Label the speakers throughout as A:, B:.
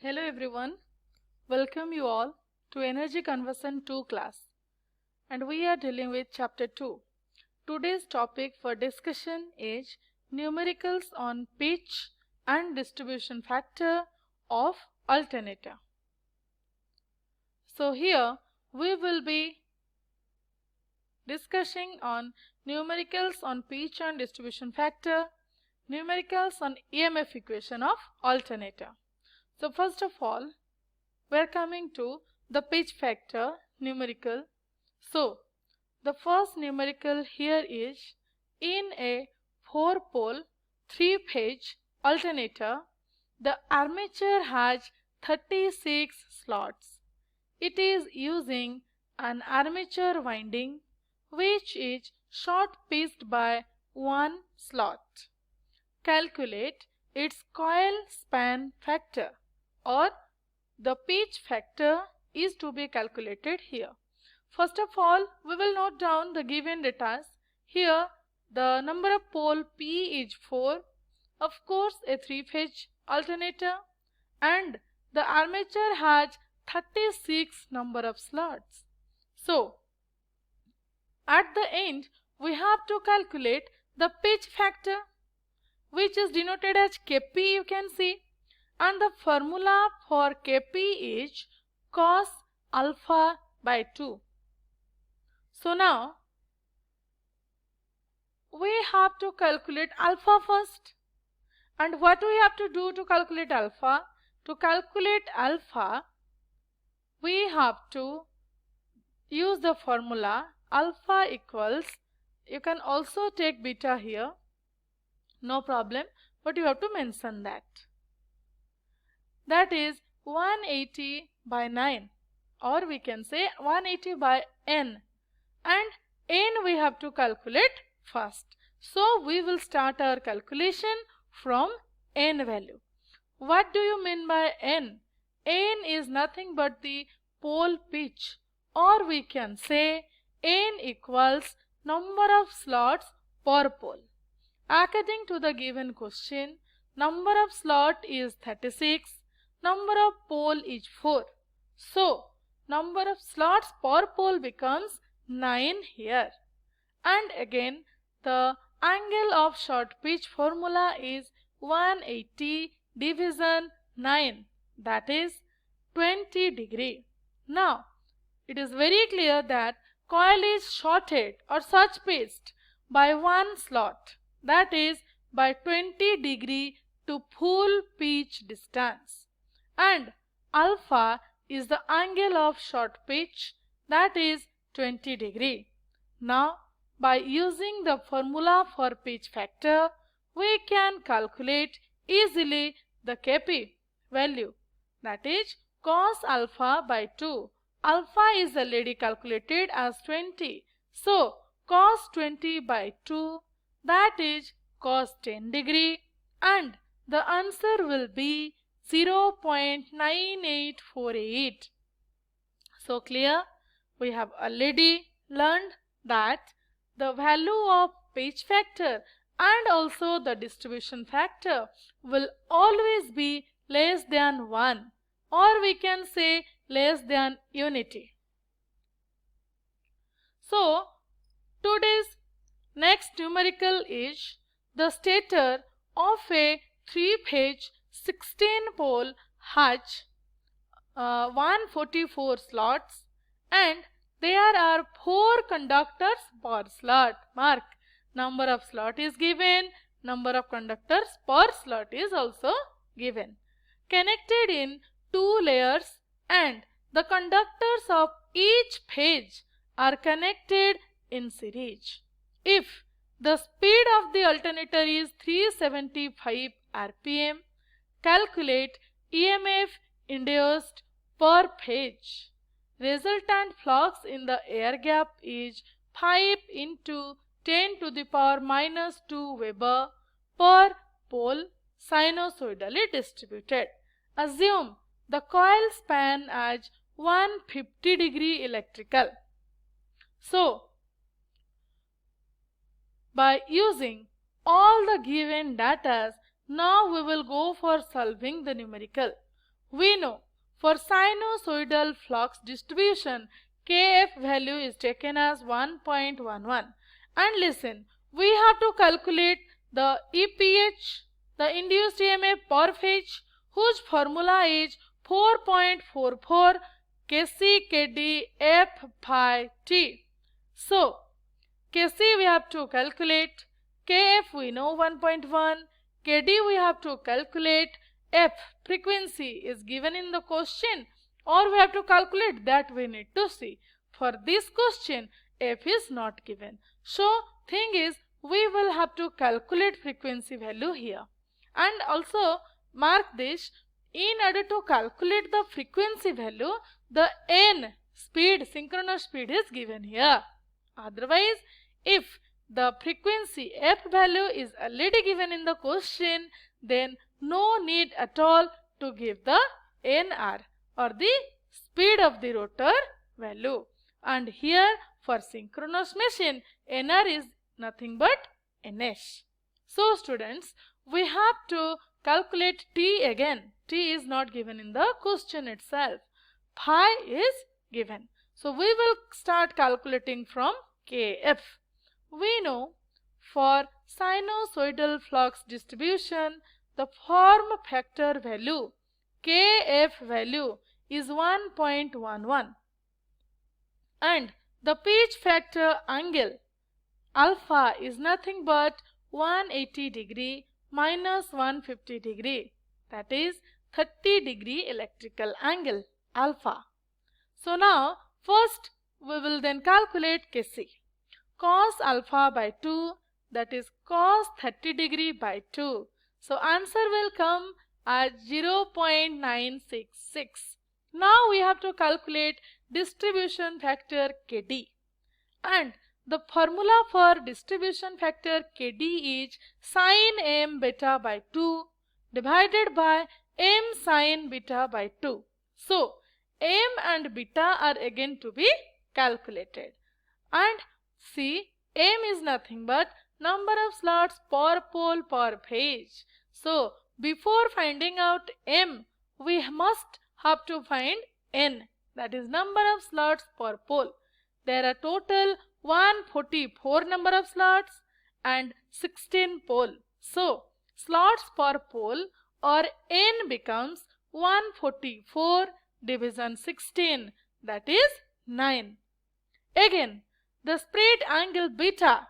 A: Hello everyone, welcome you all to Energy Conversion 2 class, and we are dealing with chapter 2. Today's topic for discussion is numericals on pitch and distribution factor of alternator. So here we will be discussing on numericals on pitch and distribution factor, numericals on EMF equation of alternator. So first of all, we are coming to the pitch factor numerical. So the first numerical here is in a 4-pole 3-phase alternator, the armature has 36 slots. It is using an armature winding which is short pitched by 1 slot. Calculate its coil span factor, or the pitch factor is to be calculated here. First of all, we will note down the given data. Here the number of pole P is 4, of course a 3-phase alternator, and the armature has 36 number of slots. So at the end we have to calculate the pitch factor, which is denoted as Kp, you can see, and the formula for Kp is cos alpha by 2. So now we have to calculate alpha first. And what we have to do to calculate alpha? To calculate alpha, we have to use the formula alpha equals, you can also take beta here, no problem, but you have to mention that. That is 180 by 9, or we can say 180 by n, and n we have to calculate first. So we will start our calculation from n value. What do you mean by n? N is nothing but the pole pitch, or we can say n equals number of slots per pole. According to the given question, number of slot is 36, number of pole is 4. So number of slots per pole becomes 9 here. And again the angle of short pitch formula is 180 division 9, that is 20 degree. Now it is very clear that coil is shorted or such pitched by 1 slot, that is by 20 degree to full pitch distance, and alpha is the angle of short pitch, that is 20 degree. Now by using the formula for pitch factor, we can calculate easily the Kp value, that is cos alpha by 2. Alpha is already calculated as 20. So cos 20 by 2, that is cos 10 degree, and the answer will be 0.9848. So clear? We have already learned that the value of pitch factor and also the distribution factor will always be less than 1, or we can say less than unity. So today's next numerical is the stator of a 3-phase 16-pole has 144 slots, and there are 4 conductors per slot. Mark, number of slot is given, number of conductors per slot is also given. Connected in 2 layers, and the conductors of each phase are connected in series. If the speed of the alternator is 375 rpm, calculate EMF induced per phase. Resultant flux in the air gap is 5 into 10 to the power minus 2 Weber per pole, sinusoidally distributed. Assume the coil span as 150 degree electrical. So by using all the given data, now we will go for solving the numerical. We know for sinusoidal flux distribution, Kf value is taken as 1.11. And listen, we have to calculate the EPH, the induced EMF per phase, whose formula is 4.44 Kc Kd F by T. So, Kc we have to calculate, Kf we know 1.1, Kd we have to calculate, F frequency is given in the question, or we have to calculate, that we need to see. For this question, F is not given. So, thing is, we will have to calculate frequency value here. And also, mark this, in order to calculate the frequency value, the n speed, synchronous speed is given here. Otherwise, if the frequency f value is already given in the question, then no need at all to give the nr or the speed of the rotor value. And here for synchronous machine, nr is nothing but ns. So students, we have to calculate t again. T is not given in the question itself. Phi is given. So we will start calculating from Kf. We know for sinusoidal flux distribution, the form factor value Kf value is 1.11 and the pitch factor angle alpha is nothing but 180 degree minus 150 degree, that is 30 degree electrical angle alpha. So now first we will then calculate Kc. Cos alpha by 2, that is cos 30 degree by 2. So answer will come as 0.966. Now we have to calculate distribution factor Kd. And the formula for distribution factor Kd is sin m beta by 2 divided by m sin beta by 2. So m and beta are again to be calculated. And see, m is nothing but number of slots per pole per phase. So before finding out m, we must have to find n, that is number of slots per pole. There are total 144 number of slots and 16 pole. So slots per pole or n becomes 144 division 16, that is 9. Again, the spread angle beta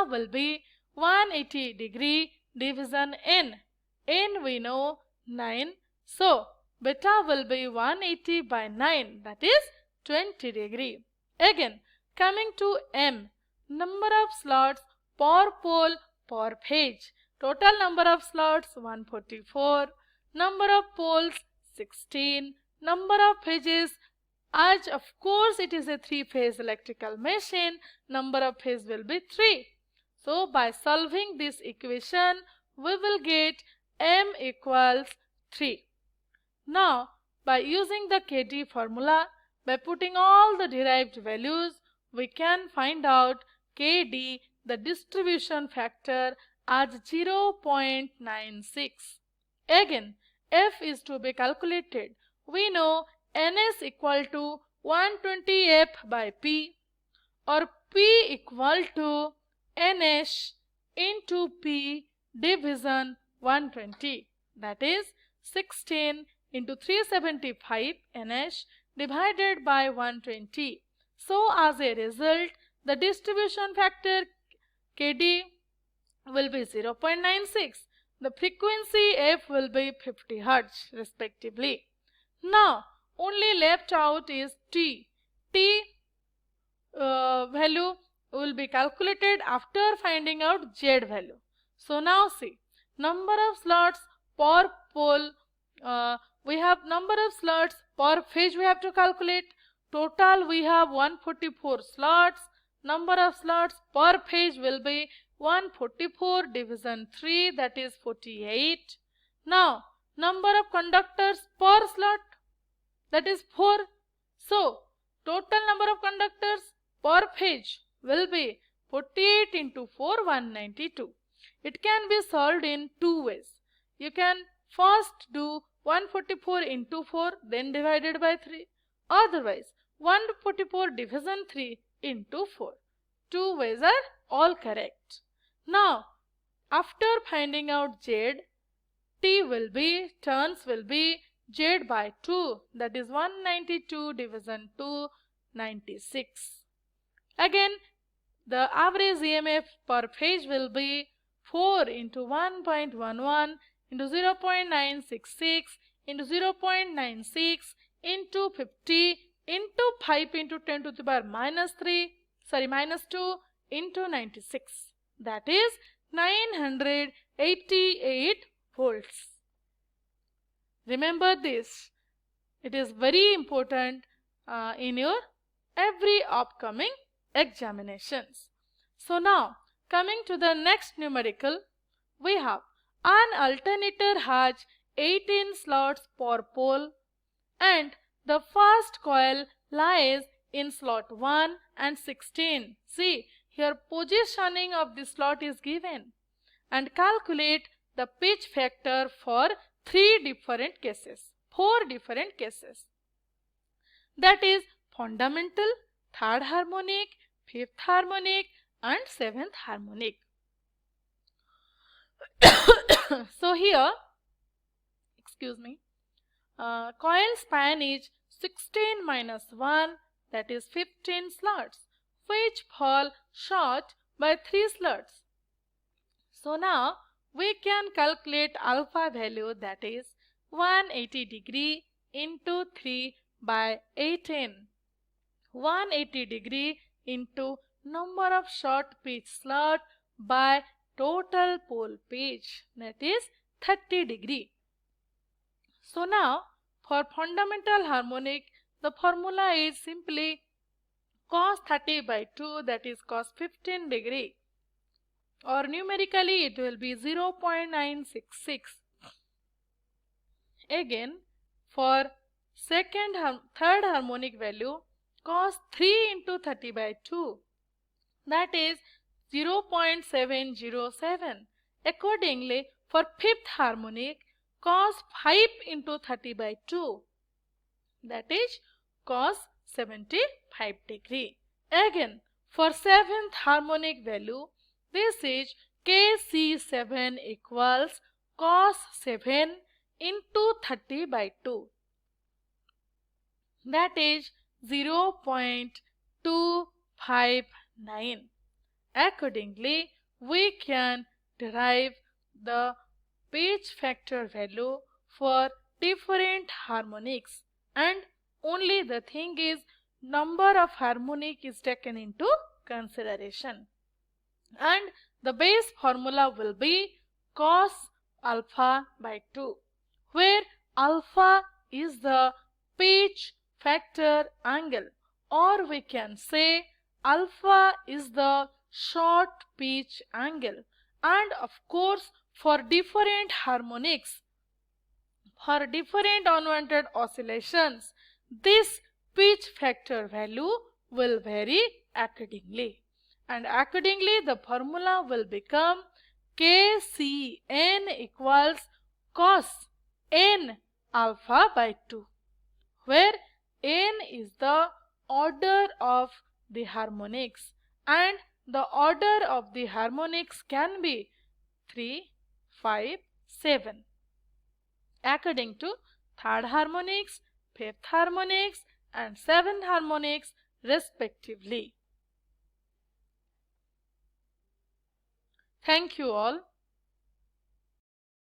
A: will be 180 degree division n. N we know 9. So beta will be 180 by 9, that is 20 degree. Again, coming to m, number of slots per pole per phase. Total number of slots 144, number of poles 16, number of phases, as of course it is a 3-phase electrical machine, number of phases will be 3. So by solving this equation, we will get m equals 3. Now by using the Kd formula, by putting all the derived values, we can find out Kd, the distribution factor, as 0.96. Again, F is to be calculated. We know Ns equal to 120F by P, or P equal to Ns into P division 120, that is 16 into 375 Ns divided by 120. So as a result, the distribution factor Kd will be 0.96. The frequency F will be 50 Hz respectively. Now only left out is T. T value will be calculated after finding out Z value. So now see, number of slots per pole, we have number of slots per phase we have to calculate. Total we have 144 slots. Number of slots per phase will be 144 division 3, that is 48. Now number of conductors per slot, that is 4. So total number of conductors per phase will be 48 into 4, 192. It can be solved in two ways. You can first do 144 into 4 then divided by 3. Otherwise 144 division 3 into 4. Two ways are all correct. Now after finding out Z, turns will be Z by 2, that is 192 division 2, 96. Again the average EMF per phase will be 4 into 1.11 into 0.966 into 0.96 into 50 into 5 into 10 to the power minus 2 into 96. That is 988 volts. Remember this. It is very important in your every upcoming examinations. So now coming to the next numerical, we have an alternator has 18 slots per pole and the first coil lies in slot 1 and 16. See, here positioning of the slot is given, and calculate the pitch factor for 4 different cases. That is fundamental, third harmonic, fifth harmonic and seventh harmonic. So here, coil span is 16 minus 1, that is 15 slots, which fall short by 3 slots. So now we can calculate alpha value, that is 180 degree into 3 by 18. 180 degree into number of short pitch slot by total pole pitch, that is 30 degree. So now for fundamental harmonic, the formula is simply cos 30 by 2, that is cos 15 degree, or numerically it will be 0.966. Again for third harmonic value, cos 3 into 30 by 2, that is 0.707. Accordingly for fifth harmonic, cos 5 into 30 by 2, that is cos 75 degree. Again for seventh harmonic value, this is Kc7 equals cos 7 into 30 by 2, that is 0.259. Accordingly we can derive the pitch factor value for different harmonics, and only the thing is number of harmonic is taken into consideration, and the base formula will be cos alpha by 2, where alpha is the pitch factor angle, or we can say alpha is the short pitch angle. And of course for different harmonics, for different unwanted oscillations, this pitch factor value will vary accordingly, and accordingly the formula will become Kcn equals cos n alpha by 2, where n is the order of the harmonics, and the order of the harmonics can be 3, 5, 7 according to third harmonics, fifth harmonics and seventh harmonics respectively. Thank you all.